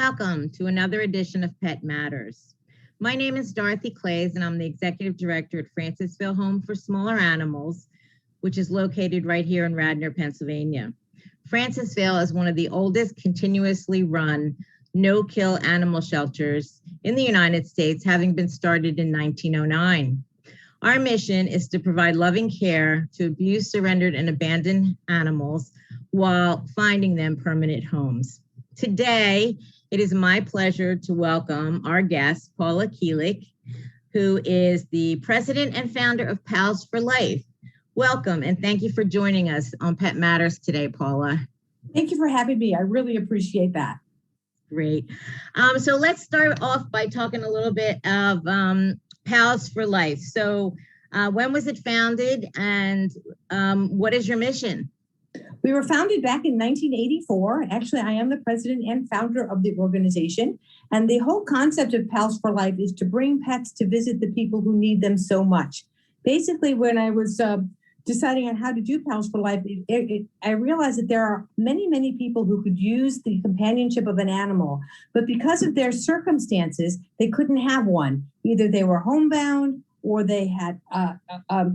Welcome to another edition of Pet Matters. My name is Dorothy Claeys, and I'm the Executive Director at Francisville Home for Smaller Animals, which is located right here in Radnor, Pennsylvania. Francisville is one of the oldest continuously run no-kill animal shelters in the United States, having been started in 1909. Our mission is to provide loving care to abused, surrendered, and abandoned animals while finding them permanent homes. Today, it is my pleasure to welcome our guest, Paula Kielich, who is the president and founder of Pals for Life. Welcome, and thank you for joining us on Pet Matters today, Paula. Thank you for having me. I really appreciate that. Great. So let's start off by talking a little bit of Pals for Life. So when was it founded, and what is your mission? We were founded back in 1984. Actually, I am the president and founder of the organization. And the whole concept of Pals for Life is to bring pets to visit the people who need them so much. Basically, when I was deciding on how to do Pals for Life, I realized that there are many, many people who could use the companionship of an animal, but because of their circumstances, they couldn't have one. Either they were homebound or they had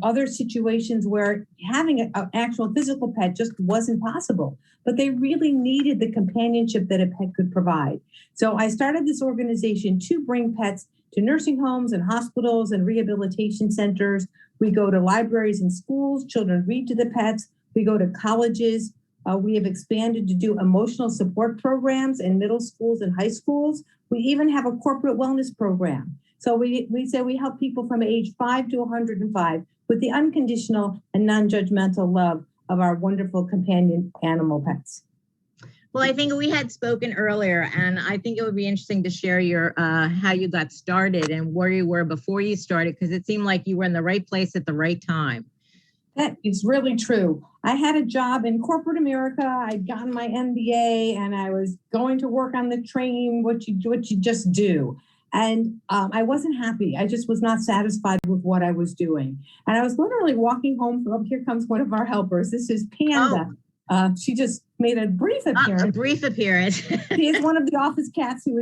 other situations where having an actual physical pet just wasn't possible. But they really needed the companionship that a pet could provide. So I started this organization to bring pets to nursing homes and hospitals and rehabilitation centers. We go to libraries and schools. Children read to the pets. We go to colleges. We have expanded to do emotional support programs in middle schools and high schools. We even have a corporate wellness program. So we say we help people from age 5 to 105 with the unconditional and non-judgmental love of our wonderful companion animal pets. Well, I think we had spoken earlier, and I think it would be interesting to share your how you got started and where you were before you started, because it seemed like you were in the right place at the right time. That is really true. I had a job in corporate America. I'd gotten my MBA, and I was going to work on the train, what you just do. And I wasn't happy. I just was not satisfied with what I was doing. And I was literally walking home. Here comes one of our helpers. This is Panda. Oh. She just made a brief appearance. A brief appearance. She is one of the office cats she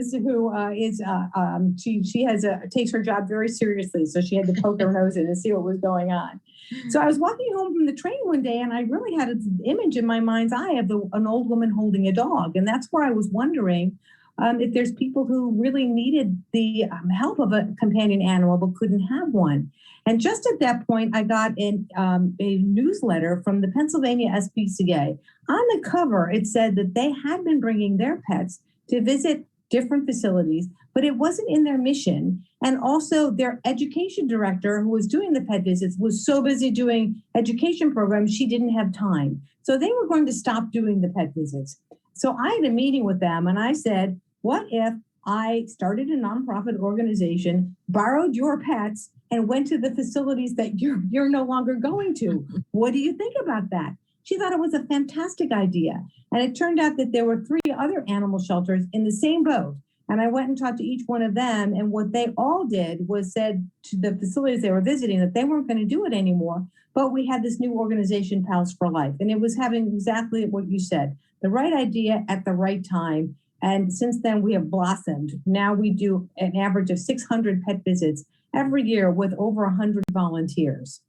takes her job very seriously. So she had to poke her nose in and see what was going on. So I was walking home from the train one day, and I really had an image in my mind's eye of an old woman holding a dog. And that's where I was wondering if there's people who really needed the help of a companion animal but couldn't have one. And just at that point, I got a newsletter from the Pennsylvania SPCA. On the cover, it said that they had been bringing their pets to visit different facilities, but it wasn't in their mission. And also their education director, who was doing the pet visits, was so busy doing education programs, she didn't have time. So they were going to stop doing the pet visits. So I had a meeting with them, and I said, what if I started a nonprofit organization, borrowed your pets, and went to the facilities that you're no longer going to? What do you think about that? She thought it was a fantastic idea. And it turned out that there were 3 other animal shelters in the same boat. And I went and talked to each one of them. And what they all did was said to the facilities they were visiting that they weren't going to do it anymore. But we had this new organization, Pals for Life. And it was having exactly what you said, the right idea at the right time. And since then, we have blossomed. Now we do an average of 600 pet visits every year with over 100 volunteers.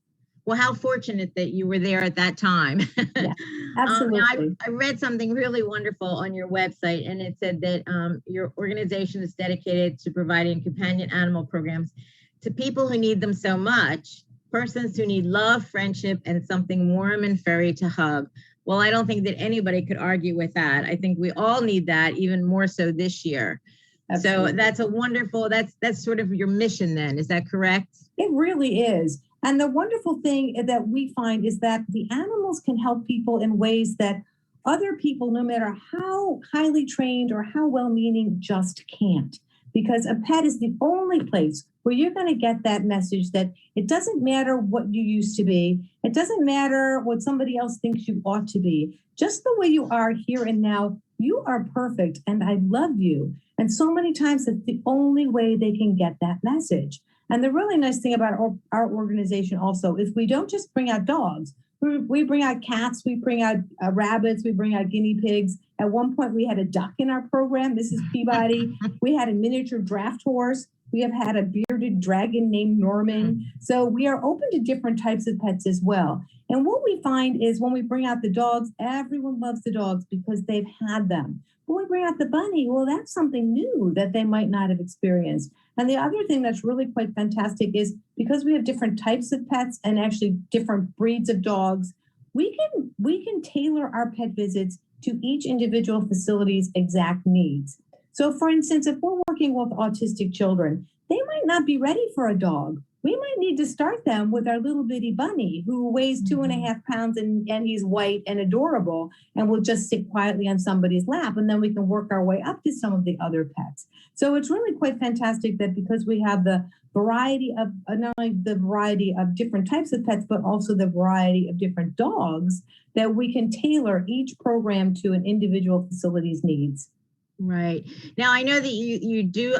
Well, how fortunate that you were there at that time. Yeah, absolutely. I read something really wonderful on your website, and it said that your organization is dedicated to providing companion animal programs to people who need them so much, persons who need love, friendship, and something warm and furry to hug. Well, I don't think that anybody could argue with that. I think we all need that, even more so this year. Absolutely. So that's a wonderful, that's sort of your mission then. Is that correct? It really is. And the wonderful thing that we find is that the animals can help people in ways that other people, no matter how highly trained or how well-meaning, just can't. Because a pet is the only place where you're going to get that message that it doesn't matter what you used to be. It doesn't matter what somebody else thinks you ought to be. Just the way you are here and now, you are perfect and I love you. And so many times it's the only way they can get that message. And the really nice thing about our organization also is we don't just bring out dogs. We bring out cats, we bring out rabbits, we bring out guinea pigs. At one point, we had a duck in our program. This is Peabody. We had a miniature draft horse. We have had a bearded dragon named Norman. So we are open to different types of pets as well. And what we find is when we bring out the dogs, everyone loves the dogs because they've had them. When we bring out the bunny, well, that's something new that they might not have experienced. And the other thing that's really quite fantastic is because we have different types of pets and actually different breeds of dogs, we can tailor our pet visits to each individual facility's exact needs. So for instance, if we're working with autistic children, they might not be ready for a dog. We might need to start them with our little bitty bunny who weighs 2.5 pounds and he's white and adorable and will just sit quietly on somebody's lap. And then we can work our way up to some of the other pets. So it's really quite fantastic that because we have the variety of, not only the variety of different types of pets, but also the variety of different dogs, that we can tailor each program to an individual facility's needs. Right. Now, I know that you do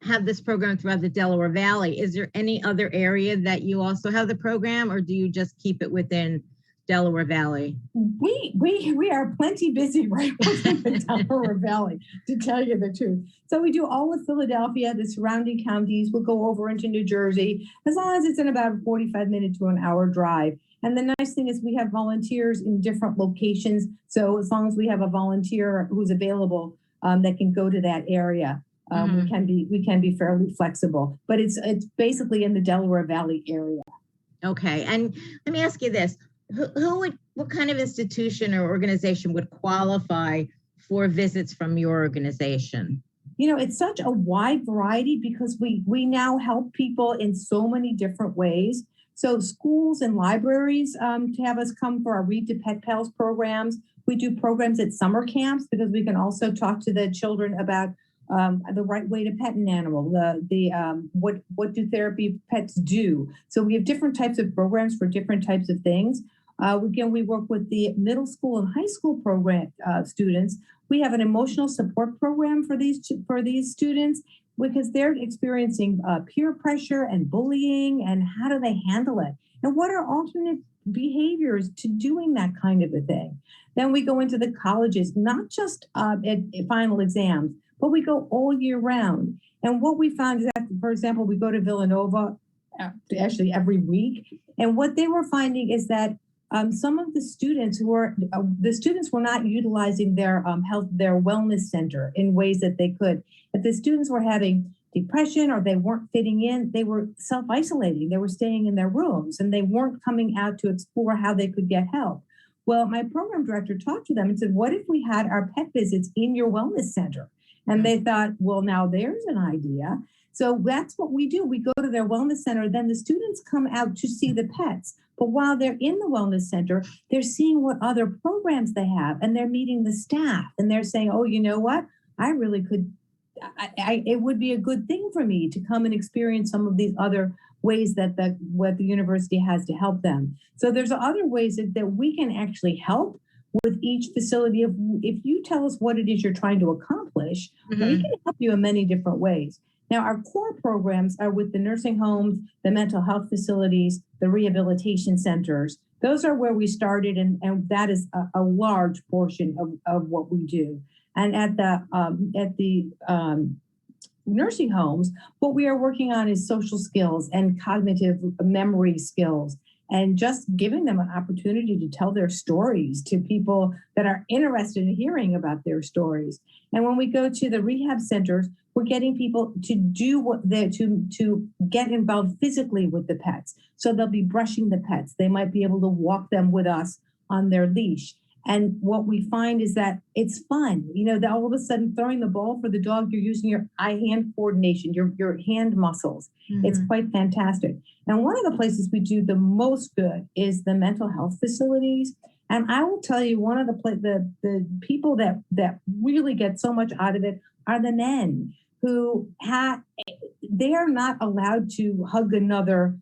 have this program throughout the Delaware Valley. Is there any other area that you also have the program, or do you just keep it within Delaware Valley? We are plenty busy right within the Delaware Valley, to tell you the truth. So we do all of Philadelphia, the surrounding counties. We'll go over into New Jersey, as long as it's in about a 45-minute to an hour drive. And the nice thing is we have volunteers in different locations. So as long as we have a volunteer who's available that can go to that area, we can be fairly flexible. But it's basically in the Delaware Valley area. Okay. And let me ask you this. What kind of institution or organization would qualify for visits from your organization? You know, it's such a wide variety because we now help people in so many different ways. So schools and libraries to have us come for our Read to Pet Pals programs. We do programs at summer camps because we can also talk to the children about the right way to pet an animal, what do therapy pets do. So we have different types of programs for different types of things. Again, we work with the middle school and high school program students. We have an emotional support program for these students because they're experiencing peer pressure and bullying, and how do they handle it? And what are alternate behaviors to doing that kind of a thing? Then we go into the colleges, not just at final exams, but we go all year round. And what we found is that, for example, we go to Villanova actually every week. And what they were finding is that some of the students were not utilizing their their wellness center in ways that they could. If the students were having depression or they weren't fitting in, they were self-isolating. They were staying in their rooms and they weren't coming out to explore how they could get help. Well, my program director talked to them and said, what if we had our pet visits in your wellness center? And they thought, well, now there's an idea. So that's what we do. We go to their wellness center, then the students come out to see the pets. But while they're in the wellness center, they're seeing what other programs they have, and they're meeting the staff, and they're saying, oh, you know what? I really could, it would be a good thing for me to come and experience some of these other ways that what the university has to help them. So there's other ways that we can actually help with each facility. If you tell us what it is you're trying to accomplish, we can help you in many different ways. Now, our core programs are with the nursing homes, the mental health facilities, the rehabilitation centers. Those are where we started, and that is a large portion of what we do. And at the nursing homes, what we are working on is social skills and cognitive memory skills, and just giving them an opportunity to tell their stories to people that are interested in hearing about their stories. And when we go to the rehab centers, we're getting people to do to get involved physically with the pets. So they'll be brushing the pets. They might be able to walk them with us on their leash. And what we find is that it's fun. You know, that all of a sudden throwing the ball for the dog, you're using your eye-hand coordination, your hand muscles. It's quite fantastic. And one of the places we do the most good is the mental health facilities. And I will tell you, one of the people that really get so much out of it are the men who they are not allowed to hug another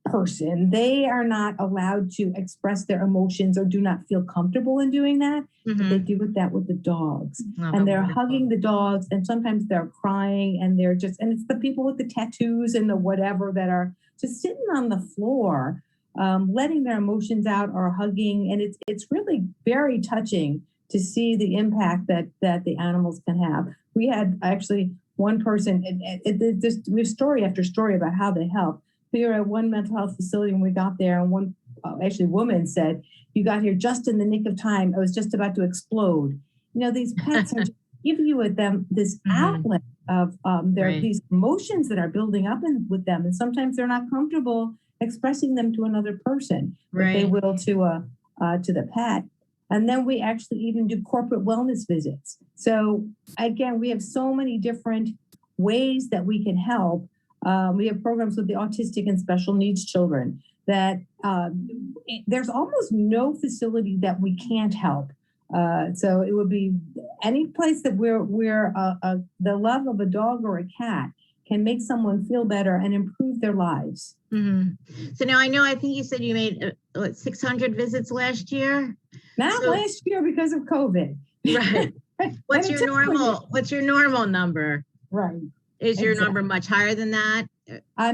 person. They are not allowed to express their emotions or do not feel comfortable in doing that. But they do that with the dogs. And they're hugging the dogs, and sometimes they're crying, and and it's the people with the tattoos and the whatever that are just sitting on the floor letting their emotions out or hugging. And it's really very touching to see the impact that the animals can have. We had actually one person, there's story after story about how they help. We were at one mental health facility when we got there, and one woman said, "You got here just in the nick of time. I was just about to explode." These pets are just giving you this outlet of these emotions that are building up with them, and sometimes they're not comfortable expressing them to another person, but they will to the pet. And then we actually even do corporate wellness visits. So again, we have so many different ways that we can help. We have programs with the autistic and special needs children that there's almost no facility that we can't help. So it would be any place that the love of a dog or a cat can make someone feel better and improve their lives. Mm-hmm. So now I think you said you made 600 visits last year? Not last year because of COVID. Right. What's your normal number? Right. Is your number much higher than that?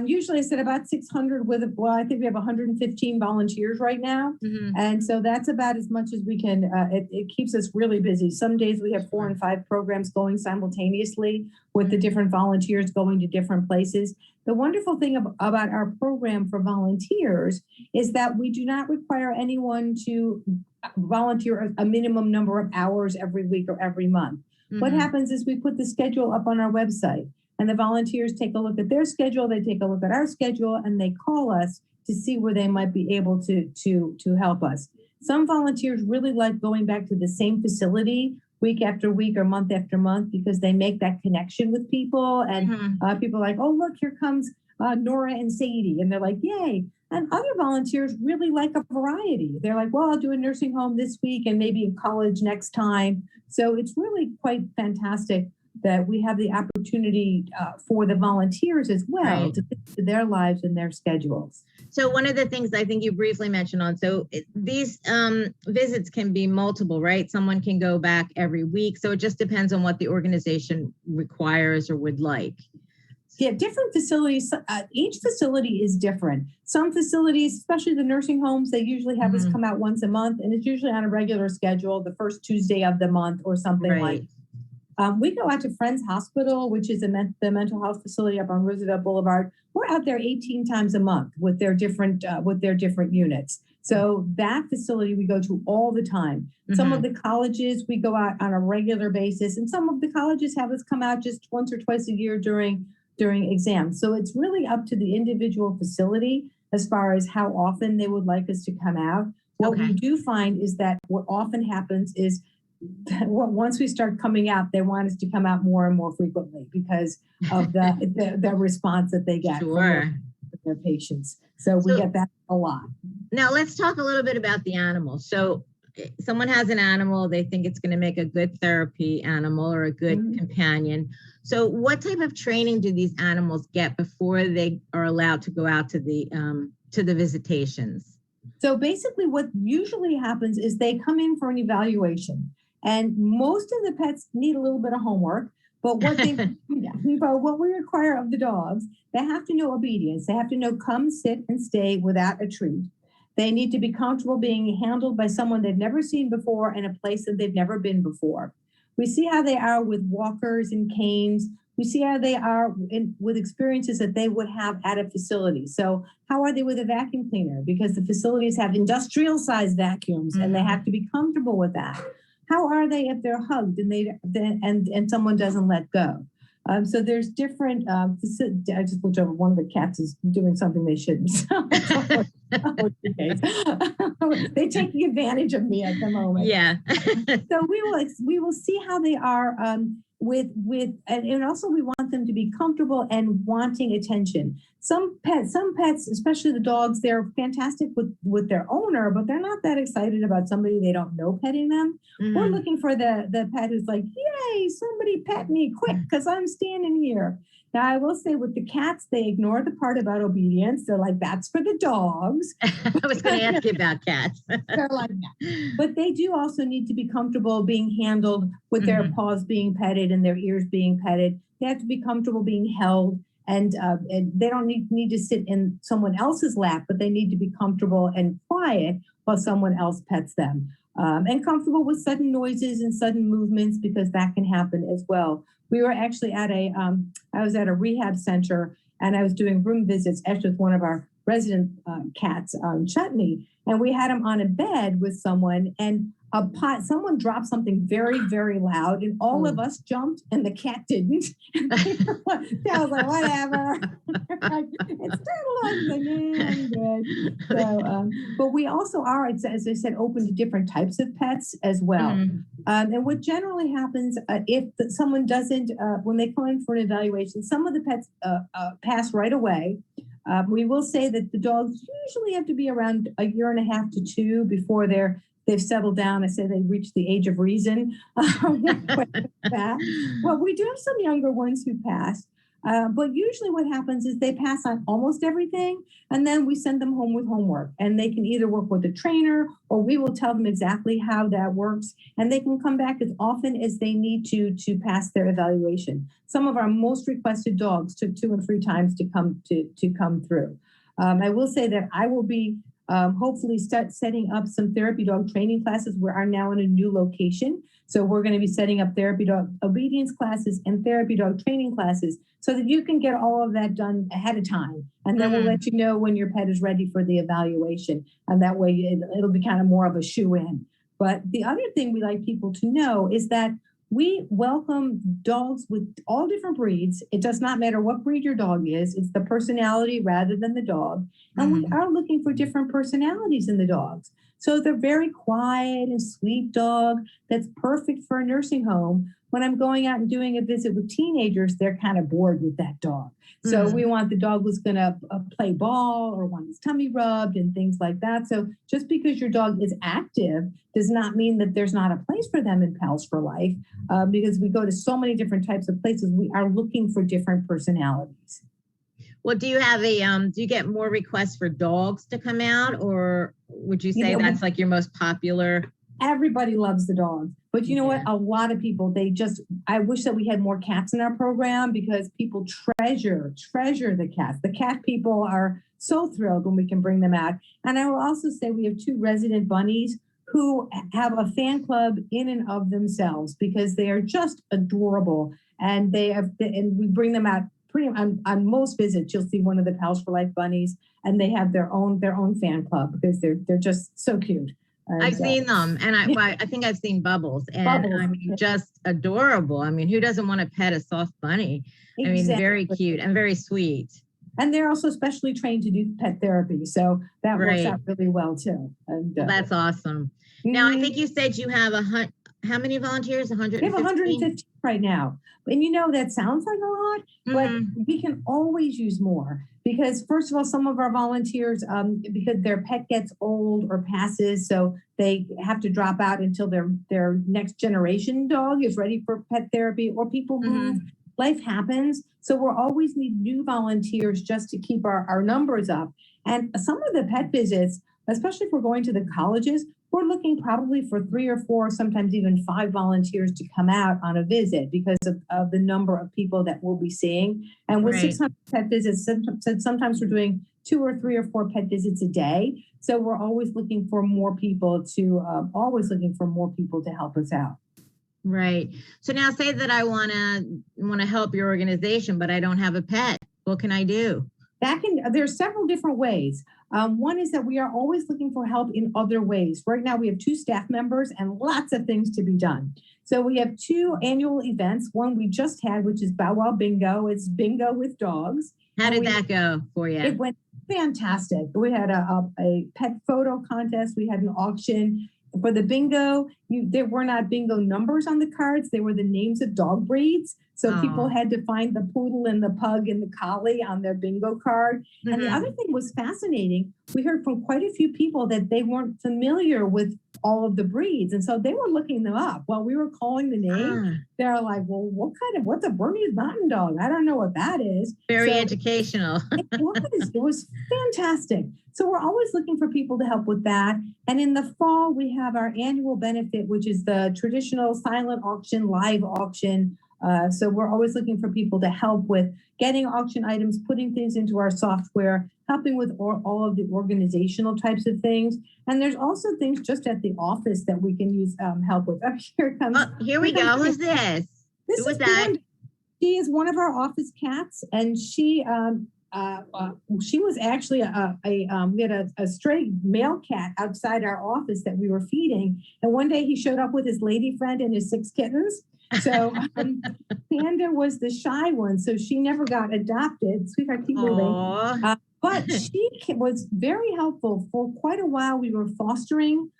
Usually I said about 600 I think we have 115 volunteers right now. Mm-hmm. And so that's about as much as we can. It keeps us really busy. Some days we have 4 and 5 programs going simultaneously with the different volunteers going to different places. The wonderful thing about our program for volunteers is that we do not require anyone to volunteer a minimum number of hours every week or every month. Mm-hmm. What happens is we put the schedule up on our website. And the volunteers take a look at their schedule, they take a look at our schedule, and they call us to see where they might be able to help us. Some volunteers really like going back to the same facility week after week or month after month because they make that connection with people. And people are like, "Oh, look, here comes Nora and Sadie." And they're like, "Yay." And other volunteers really like a variety. They're like, "Well, I'll do a nursing home this week and maybe in college next time." So it's really quite fantastic that we have the opportunity for the volunteers as well to fit into their lives and their schedules. So one of the things I think you briefly mentioned these visits can be multiple, right? Someone can go back every week. So it just depends on what the organization requires or would like. Yeah, different facilities, each facility is different. Some facilities, especially the nursing homes, they usually have us come out once a month, and it's usually on a regular schedule, the first Tuesday of the month or something like that. We go out to Friends Hospital, which is the mental health facility up on Roosevelt Boulevard. We're out there 18 times a month with their different units. So that facility we go to all the time. Some of the colleges we go out on a regular basis, and some of the colleges have us come out just once or twice a year during exams. So it's really up to the individual facility as far as how often they would like us to come out. What we do find is that what often happens is once we start coming out, they want us to come out more and more frequently because of the response that they get from their patients. So we get that a lot. Now let's talk a little bit about the animals. So someone has an animal, they think it's going to make a good therapy animal or a good companion. So what type of training do these animals get before they are allowed to go out to the visitations? So basically what usually happens is they come in for an evaluation. And most of the pets need a little bit of homework, but what we require of the dogs, they have to know obedience. They have to know come, sit, and stay without a treat. They need to be comfortable being handled by someone they've never seen before in a place that they've never been before. We see how they are with walkers and canes. We see how they are with experiences that they would have at a facility. So how are they with a vacuum cleaner? Because the facilities have industrial-sized vacuums, and they have to be comfortable with that. How are they if they're hugged and someone doesn't let go? So there's different. I just looked over. One of the cats is doing something they shouldn't. They're taking advantage of me at the moment. Yeah. So we will see how they are and also we want them to be comfortable and wanting attention. Some pets, especially the dogs, they're fantastic with their owner, but they're not that excited about somebody they don't know petting them. We're looking for the pet who's like, yay, somebody pet me quick because I'm standing here. Now, I will say with the cats, they ignore the part about obedience. They're like, that's for the dogs. I was going to ask you about cats. They're like that. But they do also need to be comfortable being handled with their paws being petted and their ears being petted. They have to be comfortable being held. and they don't need to sit in someone else's lap, but they need to be comfortable and quiet while someone else pets them. And comfortable with sudden noises and sudden movements, because that can happen as well. We were actually I was at a rehab center, and I was doing room visits actually with one of our resident cats, Chutney, and we had him on a bed with someone, and someone dropped something very, very loud, and all of us jumped, and the cat didn't. I was like, whatever. It's still I'm good. So, but we also are, as I said, open to different types of pets as well. Mm-hmm. And what generally happens if someone doesn't, when they come in for an evaluation, some of the pets pass right away. We will say that the dogs usually have to be around 1.5 years to 2 before they've settled down. I say they reach the age of reason. Well, we do have some younger ones who pass. But usually what happens is they pass on almost everything, and then we send them home with homework, and they can either work with a trainer, or we will tell them exactly how that works, and they can come back as often as they need to pass their evaluation. Some of our most requested dogs took 2 and 3 times to come through. I will say that I will be hopefully start setting up some therapy dog training classes. We are now in a new location. So we're going to be setting up therapy dog obedience classes and therapy dog training classes so that you can get all of that done ahead of time. And then we'll let you know when your pet is ready for the evaluation. And that way it'll be kind of more of a shoe-in. But the other thing we like people to know is that we welcome dogs with all different breeds. It does not matter what breed your dog is. It's the personality rather than the dog. And we are looking for different personalities in the dogs. So they're very quiet and sweet dog that's perfect for a nursing home. When I'm going out and doing a visit with teenagers, they're kind of bored with that dog. So we want the dog who's going to play ball or want his tummy rubbed and things like that. So just because your dog is active does not mean that there's not a place for them in Pals for Life, because we go to so many different types of places. We are looking for different personalities. Well, do you have do you get more requests for dogs to come out, or would you say that's like your most popular? Everybody loves the dogs, but you know what? A lot of people, I wish that we had more cats in our program, because people treasure the cats. The cat people are so thrilled when we can bring them out. And I will also say we have 2 resident bunnies who have a fan club in and of themselves, because they are just adorable. And we bring them out on most visits. You'll see one of the Pals for Life bunnies, and they have their own fan club, because they're just so cute. I've seen them, and I think I've seen Bubbles, and I mean, just adorable. I mean, who doesn't want to pet a soft bunny? I mean, very cute and very sweet. And they're also specially trained to do pet therapy, so that works out really well too. And well, that's awesome. Now, I think you said you have how many volunteers? 115? We have 115 right now. And that sounds like a lot, but we can always use more, because first of all, some of our volunteers, because their pet gets old or passes, so they have to drop out until their next generation dog is ready for pet therapy, or people move. Life happens. So we'll always need new volunteers just to keep our numbers up. And some of the pet visits, especially if we're going to the colleges, we're looking probably for 3 or 4, sometimes even 5 volunteers to come out on a visit, because of the number of people that we'll be seeing. And with 600 pet visits, sometimes we're doing 2 or 3 or 4 pet visits a day. So we're always looking for more people to help us out. Right. So now, say that I want to help your organization, but I don't have a pet. What can I do? There's several different ways. One is that we are always looking for help in other ways. Right now, we have 2 staff members and lots of things to be done. So we have 2 annual events. One we just had, which is Bow Wow Bingo. It's bingo with dogs. How did that go for you? It went fantastic. We had a pet photo contest. We had an auction. For the bingo, there were not bingo numbers on the cards. They were the names of dog breeds. So people had to find the poodle and the pug and the collie on their bingo card. And the other thing was fascinating. We heard from quite a few people that they weren't familiar with all of the breeds. And so they were looking them up while we were calling the name. They're like, well, what's a Bernese Mountain Dog? I don't know what that is. Very educational. It was fantastic. So we're always looking for people to help with that. And in the fall, we have our annual benefit, which is the traditional silent auction, live auction. So we're always looking for people to help with getting auction items, putting things into our software, helping with all of the organizational types of things. And there's also things just at the office that we can use help with. Oh, here it comes. Oh, here we go. Who's this? This Who was is that? She is one of our office cats, and she was actually we had a stray male cat outside our office that we were feeding, and one day he showed up with his lady friend and his 6 kittens. So Panda was the shy one, so she never got adopted. Sweetheart, keep moving. But she was very helpful for quite a while. We were fostering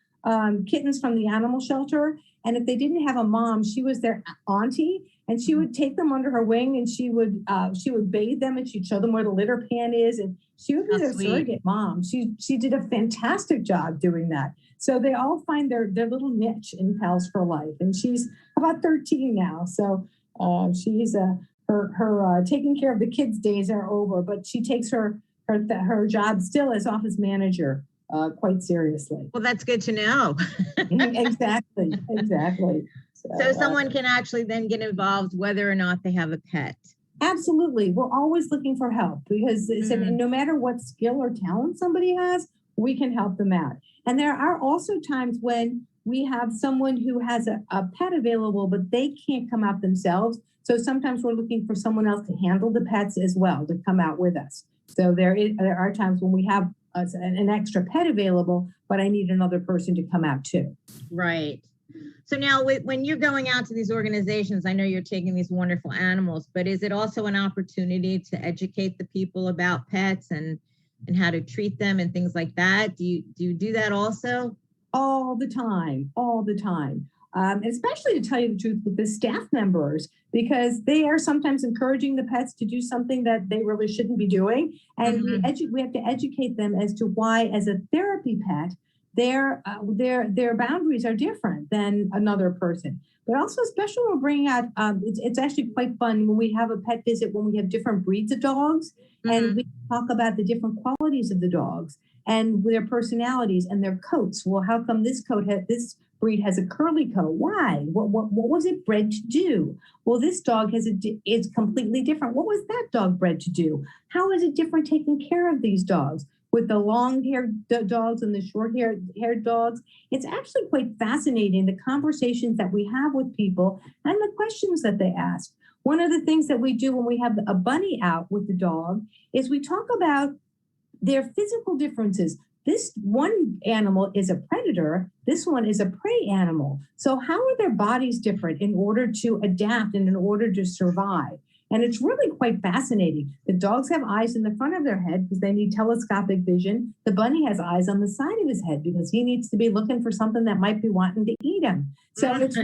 kittens from the animal shelter, and if they didn't have a mom, she was their auntie. And she would take them under her wing, and she would bathe them, and she'd show them where the litter pan is, and she would be their surrogate mom. She did a fantastic job doing that. So they all find their little niche in Pals for Life, and she's about 13 now. So she's her taking care of the kids' days are over, but she takes her job still as office manager quite seriously. Well, that's good to know. Exactly. So someone can actually then get involved whether or not they have a pet. Absolutely. We're always looking for help because no matter what skill or talent somebody has, we can help them out. And there are also times when we have someone who has a pet available, but they can't come out themselves. So sometimes we're looking for someone else to handle the pets as well, to come out with us. So there are times when we have an extra pet available, but I need another person to come out too. Right. So now when you're going out to these organizations, I know you're taking these wonderful animals, but is it also an opportunity to educate the people about pets and how to treat them and things like that? Do you do that also? All the time. Especially to tell you the truth with the staff members, because they are sometimes encouraging the pets to do something that they really shouldn't be doing. And we have to educate them as to why, as a therapy pet, their boundaries are different than another person. But also, especially when we're bringing out, it's actually quite fun when we have a pet visit, when we have different breeds of dogs, and we talk about the different qualities of the dogs and their personalities and their coats. Well, how come this breed has a curly coat? Why? What was it bred to do? Well, this dog is completely different. What was that dog bred to do? How is it different taking care of these dogs? With the long-haired dogs and the short-haired dogs, it's actually quite fascinating, the conversations that we have with people and the questions that they ask. One of the things that we do when we have a bunny out with the dog is we talk about their physical differences. This one animal is a predator. This one is a prey animal. So how are their bodies different in order to adapt and in order to survive? And it's really quite fascinating. The dogs have eyes in the front of their head because they need telescopic vision. The bunny has eyes on the side of his head because he needs to be looking for something that might be wanting to eat him. So it's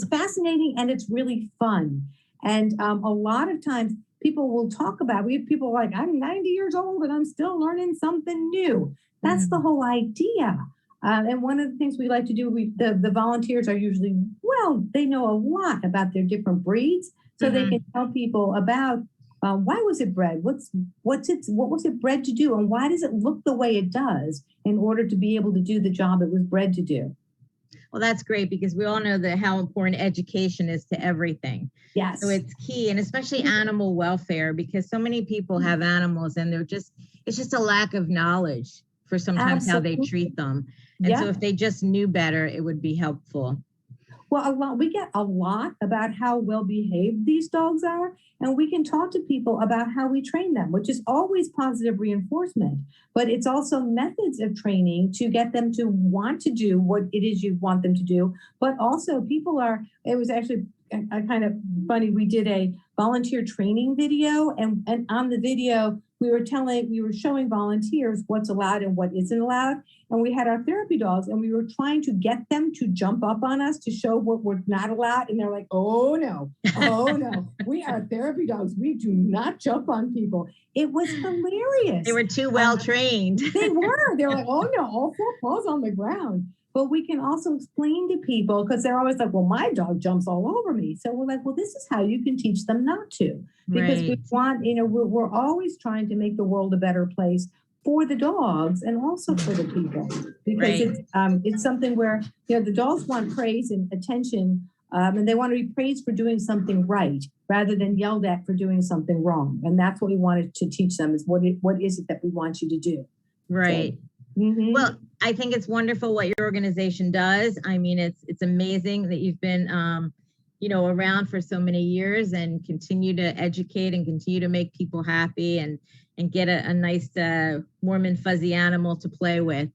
fascinating, and it's really fun. And a lot of times people will talk about, we have people like, I'm 90 years old and I'm still learning something new. That's the whole idea. And one of the things we like to do, the volunteers are usually, they know a lot about their different breeds, so they can tell people about why was it bred, what was it bred to do, and why does it look the way it does in order to be able to do the job it was bred to do. Well, that's great, because we all know how important education is to everything. Yes. So it's key, and especially animal welfare, because so many people have animals and it's just a lack of knowledge for sometimes how they treat them. And so if they just knew better, it would be helpful. Well, we get a lot about how well behaved these dogs are, and we can talk to people about how we train them, which is always positive reinforcement. But it's also methods of training to get them to want to do what it is you want them to do. But also it was actually a kind of funny. We did a volunteer training video, and on the video, we were showing volunteers what's allowed and what isn't allowed. And we had our therapy dogs, and we were trying to get them to jump up on us to show what we're not allowed. And they're like, oh no, we are therapy dogs. We do not jump on people. It was hilarious. They were too well trained. They were. They're like, oh no, all 4 paws on the ground. But we can also explain to people, because they're always like, well, my dog jumps all over me. So we're like, well, this is how you can teach them not to. Because we want, we're always trying to make the world a better place for the dogs and also for the people. Because it's something where, the dogs want praise and attention And they want to be praised for doing something right rather than yelled at for doing something wrong. And that's what we wanted to teach them is what is it that we want you to do. Right. So, Well, I think it's wonderful what your organization does. I mean, it's amazing that you've been, around for so many years and continue to educate and continue to make people happy and get a nice, warm and fuzzy animal to play with.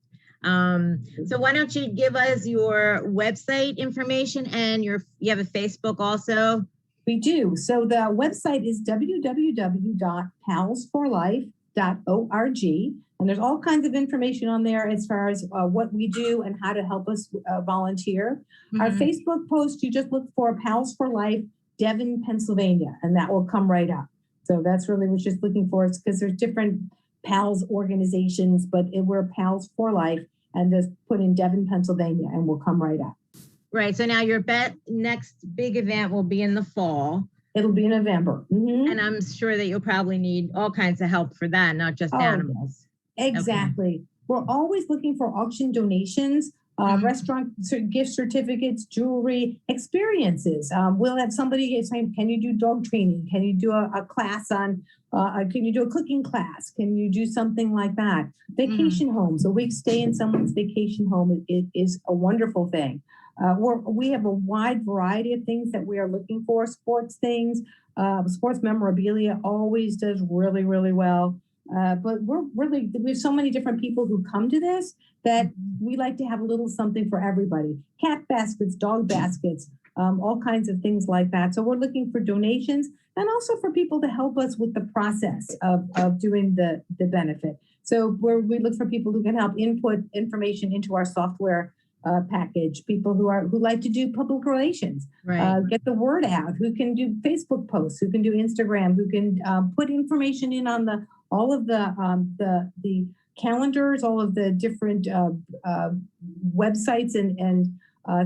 So why don't you give us your website information and you have a Facebook also? We do. So the website is www.palsforlife.org. And there's all kinds of information on there as far as what we do and how to help us volunteer. Our Facebook post, you just look for Pals for Life, Devon, Pennsylvania, and that will come right up. So that's really what you're just looking for. It's because there's different PALS organizations, but we're Pals for Life, and just put in Devon, Pennsylvania, and we'll come right up. Right. So now your next big event will be in the fall. It'll be in November. And I'm sure that you'll probably need all kinds of help for that, not just animals. Exactly. Okay. We're always looking for auction donations, restaurant gift certificates, jewelry, experiences. We'll have somebody saying, can you do dog training? Can you do a class on, can you do a cooking class? Can you do something like that? Vacation homes, a week stay in someone's vacation home is a wonderful thing. We have a wide variety of things that we are looking for. Sports things, sports memorabilia always does really, really well. But we have so many different people who come to this that we like to have a little something for everybody. Cat baskets, dog baskets, all kinds of things like that. So we're looking for donations and also for people to help us with the process of doing the benefit. So we look for people who can help input information into our software package, people who like to do public relations, get the word out, who can do Facebook posts, who can do Instagram, who can put information in on all of the calendars, all of the different websites and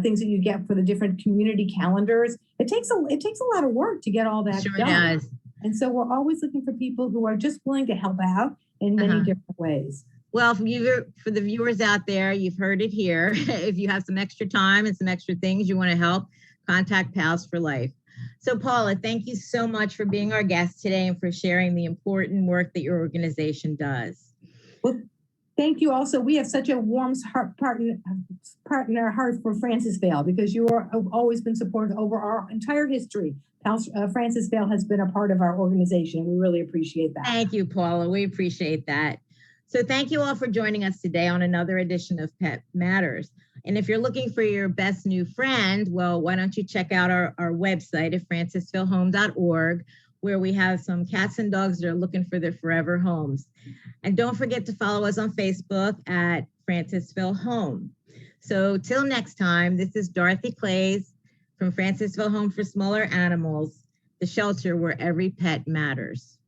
things that you get for the different community calendars. It takes a lot of work to get all that done. Does. And so we're always looking for people who are just willing to help out in many different ways. Well, for the viewers out there, you've heard it here. If you have some extra time and some extra things you want to help, contact Pals for Life. So Paula, thank you so much for being our guest today and for sharing the important work that your organization does. Well, thank you also. We have such a warm partner heart for Francis Vale because you have always been supportive over our entire history. Francis Vale has been a part of our organization. We really appreciate that. Thank you, Paula. We appreciate that. So thank you all for joining us today on another edition of Pet Matters. And if you're looking for your best new friend, well, why don't you check out our website at francisvillehome.org, where we have some cats and dogs that are looking for their forever homes. And don't forget to follow us on Facebook at Francisville Home. So till next time, this is Dorothy Claeys from Francisville Home for Smaller Animals, the shelter where every pet matters.